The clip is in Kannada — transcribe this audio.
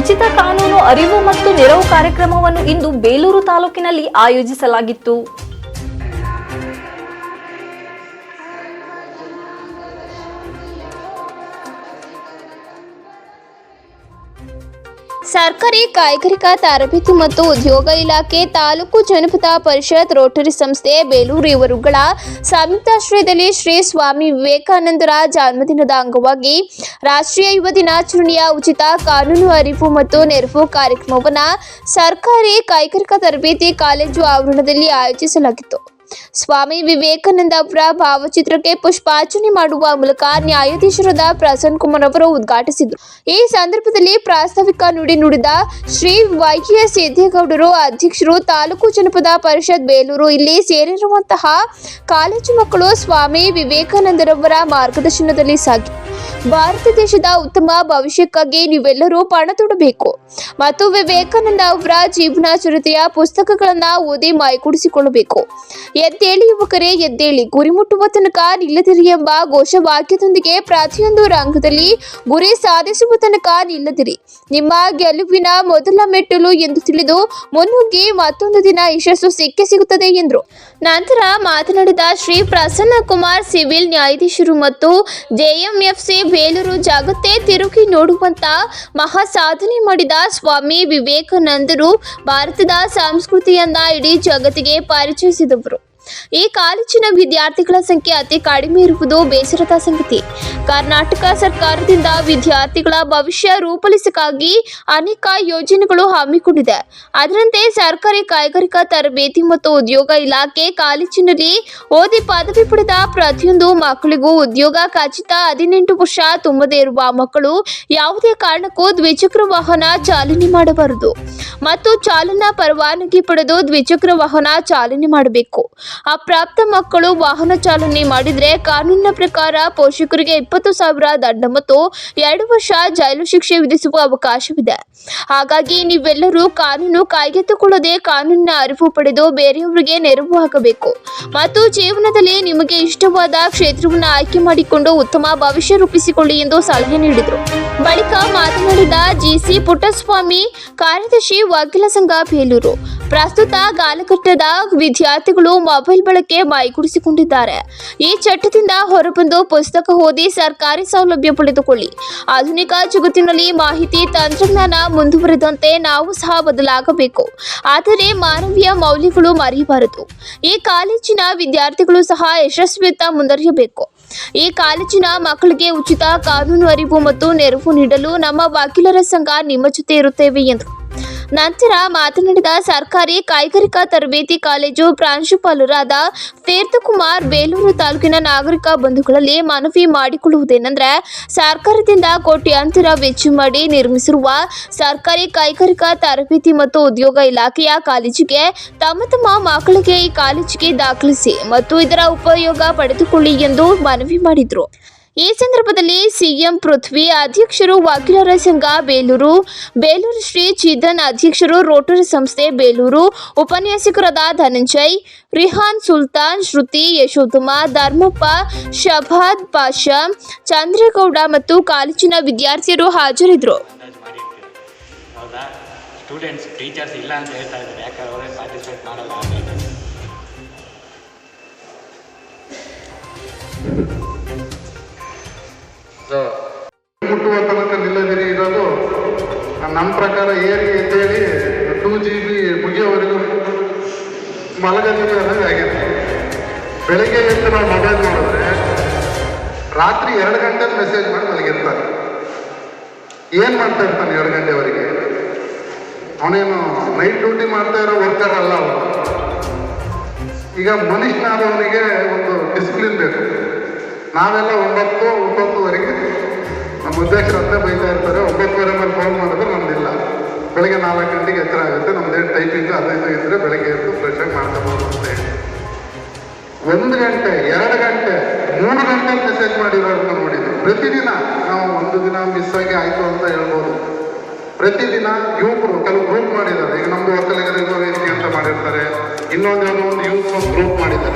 ಉಚಿತ ಕಾನೂನು ಅರಿವು ಮತ್ತು ನೆರವು ಕಾರ್ಯಕ್ರಮವನ್ನು ಇಂದು ಬೇಲೂರು ತಾಲೂಕಿನಲ್ಲಿ ಆಯೋಜಿಸಲಾಗಿತ್ತು. ಸರ್ಕಾರಿ ಕೈಗಾರಿಕಾ ತರಬೇತಿ ಮತ್ತು ಉದ್ಯೋಗ ಇಲಾಖೆ, ತಾಲೂಕು ಜನಪದ ಪರಿಷತ್, ರೋಟರಿ ಸಂಸ್ಥೆ ಬೇಲೂರು ಇವರುಗಳ ಸಂಯುಕ್ತಾಶ್ರಯದಲ್ಲಿ ಶ್ರೀ ಸ್ವಾಮಿ ವಿವೇಕಾನಂದರ ಜನ್ಮದಿನದ ಅಂಗವಾಗಿ ರಾಷ್ಟ್ರೀಯ ಯುವ ದಿನಾಚರಣೆಯ ಉಚಿತ ಕಾನೂನು ಅರಿವು ಮತ್ತು ನೆರವು ಕಾರ್ಯಕ್ರಮವನ್ನು ಸರ್ಕಾರಿ ಕೈಗಾರಿಕಾ ತರಬೇತಿ ಕಾಲೇಜು ಆವರಣದಲ್ಲಿ ಆಯೋಜಿಸಲಾಗಿತ್ತು. ಸ್ವಾಮಿ ವಿವೇಕಾನಂದ ಅವರ ಭಾವಚಿತ್ರಕ್ಕೆ ಪುಷ್ಪಾರ್ಚನೆ ಮಾಡುವ ಮೂಲಕ ನ್ಯಾಯಾಧೀಶರಾದ ಪ್ರಸನ್ನ ಕುಮಾರ್ ಅವರು ಉದ್ಘಾಟಿಸಿದರು. ಈ ಸಂದರ್ಭದಲ್ಲಿ ಪ್ರಾಸ್ತಾವಿಕ ನುಡಿ ನುಡಿದ ಶ್ರೀ YS ಸಿದ್ದೇಗೌಡರು, ಅಧ್ಯಕ್ಷರು, ತಾಲೂಕು ಜನಪದ ಪರಿಷತ್ ಬೇಲೂರು. ಇಲ್ಲಿ ಸೇರಿರುವಂತಹ ಕಾಲೇಜು ಮಕ್ಕಳು ಸ್ವಾಮಿ ವಿವೇಕಾನಂದರವರ ಮಾರ್ಗದರ್ಶನದಲ್ಲಿ ಸಾಗಿ ಭಾರತ ದೇಶದ ಉತ್ತಮ ಭವಿಷ್ಯಕ್ಕಾಗಿ ನೀವೆಲ್ಲರೂ ಪಣ ತೊಡಬೇಕು ಮತ್ತು ವಿವೇಕಾನಂದ ಅವರ ಜೀವನ ಚರಿತ್ರೆಯ ಪುಸ್ತಕಗಳನ್ನು ಓದಿ ಮೈಗೂಡಿಸಿಕೊಳ್ಳಬೇಕು. ಎದ್ದೇಳಿ ಯುವಕರೇ ಎದ್ದೇಳಿ, ಗುರಿ ಮುಟ್ಟುವ ತನಕ ನಿಲ್ಲದಿರಿ ಎಂಬ ಘೋಷವಾಕ್ಯದೊಂದಿಗೆ ಪ್ರತಿಯೊಂದು ರಂಗದಲ್ಲಿ ಗುರಿ ಸಾಧಿಸುವ ತನಕ ನಿಲ್ಲದಿರಿ. ನಿಮ್ಮ ಗೆಲುವಿನ ಮೊದಲ ಮೆಟ್ಟಲು ಎಂದು ತಿಳಿದು ಮುನ್ನುಗ್ಗಿ, ಮತ್ತೊಂದು ದಿನ ಯಶಸ್ಸು ಸಿಕ್ಕೇ ಸಿಗುತ್ತದೆ ಎಂದರು. ನಂತರ ಮಾತನಾಡಿದ ಶ್ರೀ ಪ್ರಸನ್ನ ಕುಮಾರ್, ಸಿವಿಲ್ ನ್ಯಾಯಾಧೀಶರು ಮತ್ತು JMFC ಬೇಲೂರು ಜಗತ್ತೇ ತಿರುಗಿ ನೋಡುವಂತ ಮಹಾ ಸಾಧನೆ ಮಾಡಿದ ಸ್ವಾಮಿ ವಿವೇಕಾನಂದರು ಭಾರತದ ಸಂಸ್ಕೃತಿಯನ್ನ ಇಡೀ ಜಗತ್ತಿಗೆ ಪರಿಚಯಿಸಿದವರು. ಈ ಕಾಲೇಜಿನ ವಿದ್ಯಾರ್ಥಿಗಳ ಸಂಖ್ಯೆ ಅತಿ ಕಡಿಮೆ ಇರುವುದು ಬೇಸರದ ಸಂಗತಿ. ಕರ್ನಾಟಕ ಸರ್ಕಾರದಿಂದ ವಿದ್ಯಾರ್ಥಿಗಳ ಭವಿಷ್ಯ ರೂಪಿಸಲಿಕ್ಕಾಗಿ ಅನೇಕ ಯೋಜನೆಗಳು ಹಮ್ಮಿಕೊಂಡಿದೆ. ಅದರಂತೆ ಸರ್ಕಾರಿ ಕೈಗಾರಿಕಾ ತರಬೇತಿ ಮತ್ತು ಉದ್ಯೋಗ ಇಲಾಖೆ ಕಾಲೇಜಿನಲ್ಲಿ ಓದಿ ಪದವಿ ಪಡೆದ ಪ್ರತಿಯೊಂದು ಮಕ್ಕಳಿಗೂ ಉದ್ಯೋಗ ಖಚಿತ. 18 ವರ್ಷ ತುಂಬದೇ ಇರುವ ಮಕ್ಕಳು ಯಾವುದೇ ಕಾರಣಕ್ಕೂ ದ್ವಿಚಕ್ರ ವಾಹನ ಚಾಲನೆ ಮಾಡಬಾರದು ಮತ್ತು ಚಾಲನಾ ಪರವಾನಗಿ ಪಡೆದು ದ್ವಿಚಕ್ರ ವಾಹನ ಚಾಲನೆ ಮಾಡಬೇಕು. ಅಪ್ರಾಪ್ತ ಮಕ್ಕಳು ವಾಹನ ಚಾಲನೆ ಮಾಡಿದರೆ ಕಾನೂನಿನ ಪ್ರಕಾರ ಪೋಷಕರಿಗೆ 20,000 ದಂಡ ಮತ್ತು 2 ವರ್ಷ ಜೈಲು ಶಿಕ್ಷೆ ವಿಧಿಸುವ ಅವಕಾಶವಿದೆ. ಹಾಗಾಗಿ ನೀವೆಲ್ಲರೂ ಕಾನೂನು ಕೈಗೆತ್ತಿಕೊಳ್ಳದೆ ಕಾನೂನಿನ ಅರಿವು ಪಡೆದು ಬೇರೆಯವರಿಗೆ ನೆರವು ಆಗಬೇಕು ಮತ್ತು ಜೀವನದಲ್ಲಿ ನಿಮಗೆ ಇಷ್ಟವಾದ ಕ್ಷೇತ್ರವನ್ನು ಆಯ್ಕೆ ಮಾಡಿಕೊಂಡು ಉತ್ತಮ ಭವಿಷ್ಯ ರೂಪಿಸಿಕೊಳ್ಳಿ ಎಂದು ಸಲಹೆ ನೀಡಿದರು. ಬಳಿಕ ಮಾತನಾಡಿದ GC ಪುಟ್ಟಸ್ವಾಮಿ, ಕಾರ್ಯದರ್ಶಿ ವಕೀಲ ಸಂಘ ಬೇಲೂರು, ಪ್ರಸ್ತುತ ಕಾಲಘಟ್ಟದ ವಿದ್ಯಾರ್ಥಿಗಳು ಮೊಬೈಲ್ ಬಳಕೆ ಮೈಗೂಡಿಸಿಕೊಂಡಿದ್ದಾರೆ. ಈ ಚಟದಿಂದ ಹೊರಬಂದು ಪುಸ್ತಕ ಓದಿ ಸರ್ಕಾರಿ ಸೌಲಭ್ಯ ಪಡೆದುಕೊಳ್ಳಿ. ಆಧುನಿಕ ಜಗತ್ತಿನಲ್ಲಿ ಮಾಹಿತಿ ತಂತ್ರಜ್ಞಾನ ಮುಂದುವರೆದಂತೆ ನಾವು ಸಹ ಬದಲಾಗಬೇಕು, ಆದರೆ ಮಾನವೀಯ ಮೌಲ್ಯಗಳು ಮರೆಯಬಾರದು. ಈ ಕಾಲೇಜಿನ ವಿದ್ಯಾರ್ಥಿಗಳು ಸಹ ಯಶಸ್ವಿಯತ್ತ ಮುಂದುವರಿಯಬೇಕು. ಈ ಕಾಲೇಜಿನ ಮಕ್ಕಳಿಗೆ ಉಚಿತ ಕಾನೂನು ಅರಿವು ಮತ್ತು ನೆರವು ನೀಡಲು ನಮ್ಮ ವಕೀಲರ ಸಂಘ ನಿಮ್ಮ ಜೊತೆ ಇರುತ್ತೇವೆ ಎಂದರು. ನಂತರ ಮಾತನಾಡಿದ ಸರ್ಕಾರಿ ಕೈಗಾರಿಕಾ ತರಬೇತಿ ಕಾಲೇಜು ಪ್ರಾಂಶುಪಾಲರಾದ ತೀರ್ಥಕುಮಾರ್, ಬೇಲೂರು ತಾಲೂಕಿನ ನಾಗರಿಕ ಬಂಧುಗಳಲ್ಲಿ ಮನವಿ ಮಾಡಿಕೊಳ್ಳುವುದೇನೆಂದರೆ, ಸರ್ಕಾರದಿಂದ ಕೋಟ್ಯಾಂತರ ವೆಚ್ಚ ಮಾಡಿ ನಿರ್ಮಿಸಿರುವ ಸರ್ಕಾರಿ ಕೈಗಾರಿಕಾ ತರಬೇತಿ ಮತ್ತು ಉದ್ಯೋಗ ಇಲಾಖೆಯ ಕಾಲೇಜಿಗೆ ತಮ್ಮ ಮಕ್ಕಳಿಗೆ ಈ ಕಾಲೇಜಿಗೆ ದಾಖಲಿಸಿ ಮತ್ತು ಇದರ ಉಪಯೋಗ ಪಡೆದುಕೊಳ್ಳಿ ಎಂದು ಮನವಿ ಮಾಡಿದರು. ಈ ಸಂದರ್ಭದಲ್ಲಿ CM ಪೃಥ್ವಿ, ಅಧ್ಯಕ್ಷರು, ವಕೀಲರ ಸಂಘ ಬೇಲೂರು, ಬೇಲೂರು ಶ್ರೀ ಚಿದನ್, ಅಧ್ಯಕ್ಷರು, ರೋಟರಿ ಸಂಸ್ಥೆ ಬೇಲೂರು, ಉಪನ್ಯಾಸಕರಾದ ಧನಂಜಯ್, ರಿಹಾನ್, ಸುಲ್ತಾನ್, ಶ್ರುತಿ, ಯಶೋಧಮ್ಮ, ಧರ್ಮಪ್ಪ, ಶಬಾದ್ ಪಾಷಾ, ಚಂದ್ರೇಗೌಡ ಮತ್ತು ಕಾಲೇಜಿನ ವಿದ್ಯಾರ್ಥಿಯರು ಹಾಜರಿದ್ದರು. ಮುಟ್ಟುವ ತನಕ ನಿಲ್ಲದಿರಿ ಇರೋದು ನಮ್ಮ ಪ್ರಕಾರ ಏರಿ ಎದ್ದೇಳಿ 2 GB ಮುಗಿಯೋವರೆಗೂ ಮಲಗದಿರಿ ಅನ್ನೋದು ಆಗಿದೆ. ಬೆಳಗ್ಗೆ ಎದ್ದು ನಾವು ಮೊಬೈಲ್ ನೋಡಿದ್ರೆ ರಾತ್ರಿ 2 ಗಂಟೆ ಮೆಸೇಜ್ ಮಾಡಿ ಮಲಗಿರ್ತಾನೆ. ಏನು ಮಾಡ್ತಾ ಇರ್ತಾನೆ 2 ಗಂಟೆವರೆಗೆ? ಅವನೇನು ನೈಟ್ ಡ್ಯೂಟಿ ಮಾಡ್ತಾ ಇರೋ ವರ್ಕರ್ ಅಲ್ಲ ಅವನು. ಈಗ ಮನುಷ್ಯನಾದವನಿಗೆ ಒಂದು ಡಿಸಿಪ್ಲಿನ್ ಬೇಕು. ನಾವೆಲ್ಲ 9-10ವರೆಗೆ ನಮ್ಮ ಅಧ್ಯಕ್ಷರಂತೆ ಬೈತಾ ಇರ್ತಾರೆ. 9:30 ಮೇಲೆ ಫೋನ್ ಮಾಡಿದ್ರೆ ನಮ್ದಿಲ್ಲ. ಬೆಳಗ್ಗೆ 4 ಗಂಟೆಗೆ ಎಚ್ಚರ ಆಗುತ್ತೆ. ನಮ್ದೇನು ಟೈಪಿಂಗ್ ಅದೈದು ಇದ್ದರೆ ಬೆಳಗ್ಗೆ ಎದ್ದು ಫ್ರೆಶಾಗಿ ಮಾಡ್ಕೋಬೋದು ಅಂತ ಹೇಳಿ 1 ಗಂಟೆ, 2 ಗಂಟೆ, 3 ಗಂಟೆ ಮೆಸೇಜ್ ಮಾಡಿರೋದನ್ನ ನೋಡಿದ್ವಿ. ಪ್ರತಿದಿನ ನಾವು ಒಂದು ದಿನ ಮಿಸ್ ಆಗಿ ಆಯಿತು ಅಂತ ಹೇಳ್ಬೋದು. ಪ್ರತಿದಿನ ಯುವಕರು ಕೆಲವು ಗ್ರೂಪ್ ಮಾಡಿದ್ದಾರೆ. ಈಗ ನಮ್ಮದು ಒಕ್ಕಲಿಗರಿಗೂ ವೇದಿಕೆ ಅಂತ ಮಾಡಿರ್ತಾರೆ, ಇನ್ನೊಂದು ಯಾವುದೋ ಒಂದು ಯೂತ್ ಗ್ರೂಪ್ ಮಾಡಿದ್ದಾರೆ.